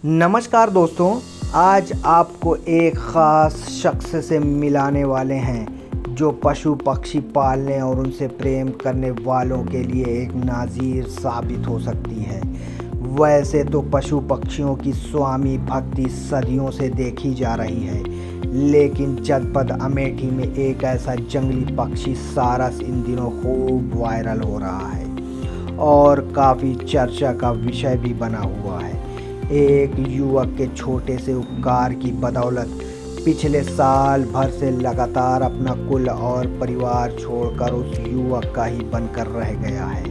नमस्कार दोस्तों, आज आपको एक ख़ास शख्स से मिलाने वाले हैं जो पशु पक्षी पालने और उनसे प्रेम करने वालों के लिए एक नाज़ीर साबित हो सकती है। वैसे तो पशु पक्षियों की स्वामी भक्ति सदियों से देखी जा रही है, लेकिन जनपद अमेठी में एक ऐसा जंगली पक्षी सारस इन दिनों खूब वायरल हो रहा है और काफ़ी चर्चा का विषय भी बना हुआ है। एक युवक के छोटे से उपकार की बदौलत पिछले साल भर से लगातार अपना कुल और परिवार छोड़कर उस युवक का ही बनकर रह गया है।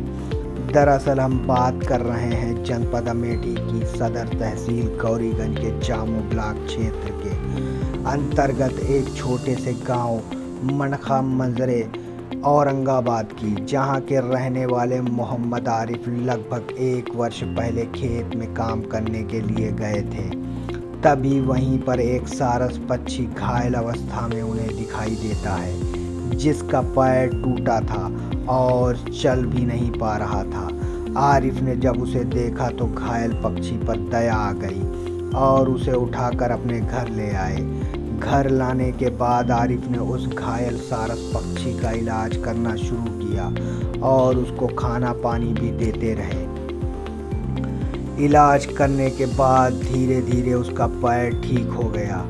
दरअसल हम बात कर रहे हैं जनपद अमेठी की सदर तहसील गौरीगंज के जामू ब्लॉक क्षेत्र के अंतर्गत एक छोटे से गांव मनखा मंजरे औरंगाबाद की, जहां के रहने वाले मोहम्मद आरिफ लगभग 1 वर्ष पहले खेत में काम करने के लिए गए थे। तभी वहीं पर एक सारस पक्षी घायल अवस्था में उन्हें दिखाई देता है, जिसका पैर टूटा था और चल भी नहीं पा रहा था। आरिफ ने जब उसे देखा तो घायल पक्षी पर दया आ गई और उसे उठाकर अपने घर ले आए। घर लाने के बाद आरिफ ने उस घायल सारस पक्षी का इलाज करना शुरू किया और उसको खाना पानी भी देते रहे। इलाज करने के बाद धीरे धीरे उसका पैर ठीक हो गया।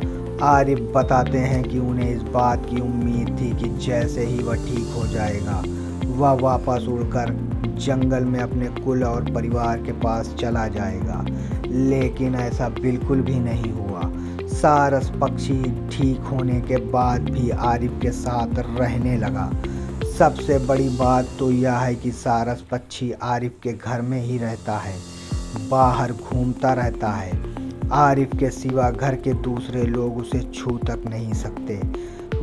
आरिफ बताते हैं कि उन्हें इस बात की उम्मीद थी कि जैसे ही वह ठीक हो जाएगा वह वापस उड़कर जंगल में अपने कुल और परिवार के पास चला जाएगा, लेकिन ऐसा बिल्कुल भी नहीं हुआ। सारस पक्षी ठीक होने के बाद भी आरिफ के साथ रहने लगा। सबसे बड़ी बात तो यह है कि सारस पक्षी आरिफ के घर में ही रहता है, बाहर घूमता रहता है। आरिफ के सिवा घर के दूसरे लोग उसे छू तक नहीं सकते।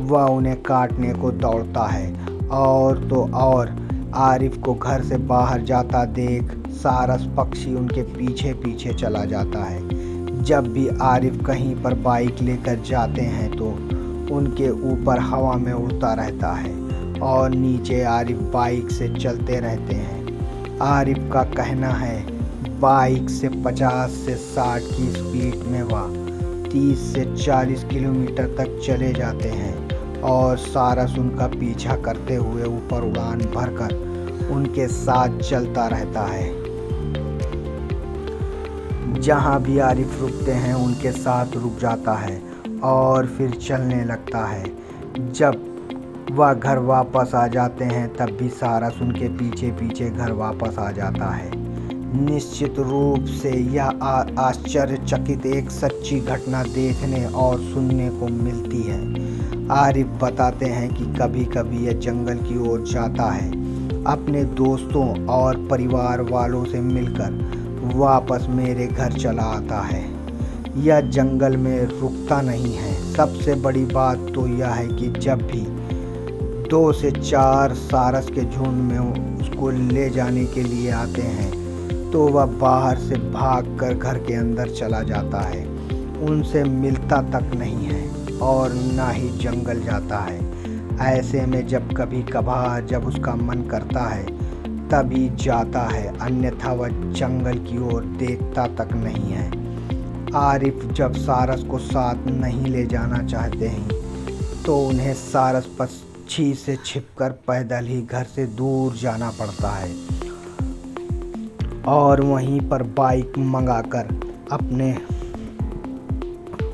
वह उन्हें काटने को दौड़ता है और तो और आरिफ को घर से बाहर जाता देख सारस पक्षी उनके पीछे पीछे चला जाता है। जब भी आरिफ कहीं पर बाइक लेकर जाते हैं तो उनके ऊपर हवा में उड़ता रहता है और नीचे आरिफ बाइक से चलते रहते हैं। आरिफ का कहना है बाइक से 50 से 60 की स्पीड में वह 30 से 40 किलोमीटर तक चले जाते हैं और सारस उनका पीछा करते हुए ऊपर उड़ान भरकर उनके साथ चलता रहता है। जहाँ भी आरिफ रुकते हैं उनके साथ रुक जाता है और फिर चलने लगता है। जब वह घर वापस आ जाते हैं तब भी सारस उनके पीछे पीछे घर वापस आ जाता है। निश्चित रूप से यह आश्चर्यचकित एक सच्ची घटना देखने और सुनने को मिलती है। आरिफ बताते हैं कि कभी कभी यह जंगल की ओर जाता है, अपने दोस्तों और परिवार वालों से मिलकर वापस मेरे घर चला आता है। यह जंगल में रुकता नहीं है। सबसे बड़ी बात तो यह है कि जब भी 2 से 4 सारस के झुंड में उसको ले जाने के लिए आते हैं तो वह बाहर से भागकर घर के अंदर चला जाता है। उनसे मिलता तक नहीं है और ना ही जंगल जाता है। ऐसे में जब कभी कभार जब उसका मन करता है तभी जाता है, अन्यथा वह जंगल की ओर देखता तक नहीं है। आरिफ जब सारस को साथ नहीं ले जाना चाहते हैं तो उन्हें सारस पक्षी से छिपकर पैदल ही घर से दूर जाना पड़ता है और वहीं पर बाइक मंगाकर अपने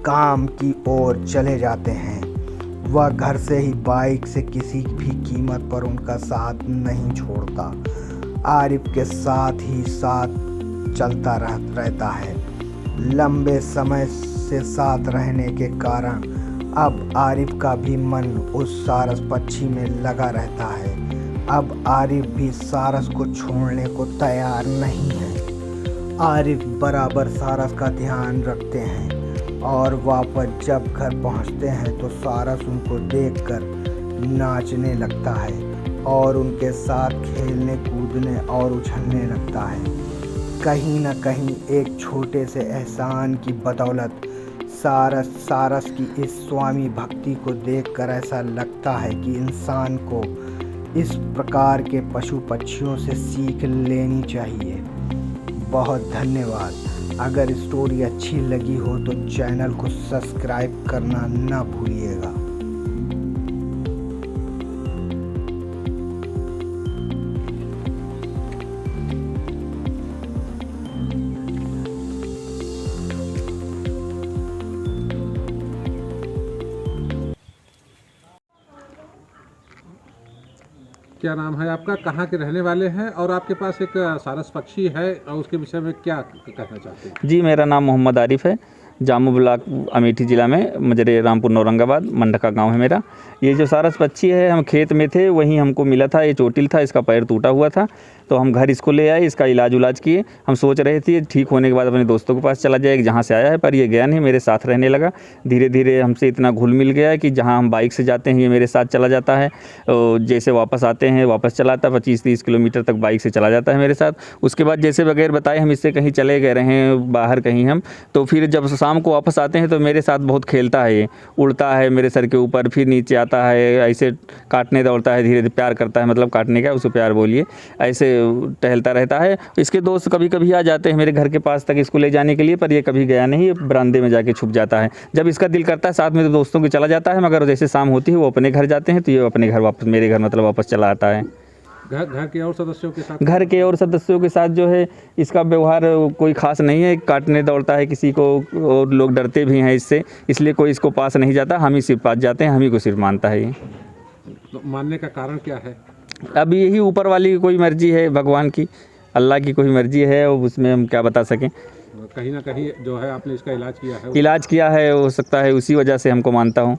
काम की ओर चले जाते हैं। वह घर से ही बाइक से किसी भी कीमत पर उनका साथ नहीं छोड़ता। आरिफ के साथ ही साथ चलता रहता है। लंबे समय से साथ रहने के कारण अब आरिफ का भी मन उस सारस पक्षी में लगा रहता है। अब आरिफ भी सारस को छोड़ने को तैयार नहीं है। आरिफ बराबर सारस का ध्यान रखते हैं और वापस जब घर पहुंचते हैं तो सारस उनको देखकर नाचने लगता है और उनके साथ खेलने कूदने और उछलने लगता है। कहीं न कहीं एक छोटे से एहसान की बदौलत सारस की इस स्वामी भक्ति को देखकर ऐसा लगता है कि इंसान को इस प्रकार के पशु पक्षियों से सीख लेनी चाहिए। बहुत धन्यवाद। अगर स्टोरी अच्छी लगी हो तो चैनल को सब्सक्राइब करना ना भूलिएगा। क्या नाम है आपका, कहाँ के रहने वाले हैं, और आपके पास एक सारस पक्षी है और उसके विषय में क्या कहना चाहते हैं? जी, मेरा नाम मोहम्मद आरिफ है। जामू ब्लॉक अमेठी ज़िला में मजरे रामपुर औरंगाबाद मंडका गांव है मेरा। ये जो सारस पक्षी है, हम खेत में थे वहीं हमको मिला था। ये चोटिल था, इसका पैर टूटा हुआ था, तो हम घर इसको ले आए, इसका इलाज किए। हम सोच रहे थे ठीक होने के बाद अपने दोस्तों के पास चला जाए जहाँ से आया है, पर ये गया नहीं, मेरे साथ रहने लगा। धीरे धीरे हमसे इतना घुल मिल गया है कि जहाँ हम बाइक से जाते हैं ये मेरे साथ चला जाता है, जैसे वापस आते हैं वापस चलाता है। 25-30 किलोमीटर तक बाइक से चला जाता है मेरे साथ। उसके बाद जैसे बगैर बताए हम इससे कहीं चले गए रहें बाहर कहीं हम, तो फिर जब शाम को वापस आते हैं तो मेरे साथ बहुत खेलता है। ये उड़ता है मेरे सर के ऊपर, फिर नीचे आता है, ऐसे काटने दौड़ता है, धीरे धीरे प्यार करता है, मतलब काटने का उसे प्यार बोलिए, ऐसे टहलता रहता है। इसके दोस्त कभी कभी आ जाते हैं मेरे घर के पास तक इसको ले जाने के लिए, पर ये कभी गया नहीं, बरामदे में जाके छुप जाता है। जब इसका दिल करता है साथ में तो दोस्तों के चला जाता है, मगर जैसे शाम होती है वो अपने घर जाते हैं तो ये अपने घर वापस, मेरे घर मतलब वापस चला आता है। घर के और सदस्यों के साथ? घर के और सदस्यों के साथ जो है इसका व्यवहार कोई ख़ास नहीं है। काटने दौड़ता है किसी को, और लोग डरते भी हैं इससे, इसलिए कोई इसको पास नहीं जाता। हम ही सिर्फ पास जाते हैं, हम ही को सिर्फ मानता है ये। तो मानने का कारण क्या है? अब यही ऊपर वाली की कोई मर्जी है, भगवान की, अल्लाह की कोई मर्जी है, और उसमें हम क्या बता सकें। कहीं ना कहीं जो है आपने इसका इलाज किया है? इलाज किया है, हो सकता है उसी वजह से हमको मानता हूँ।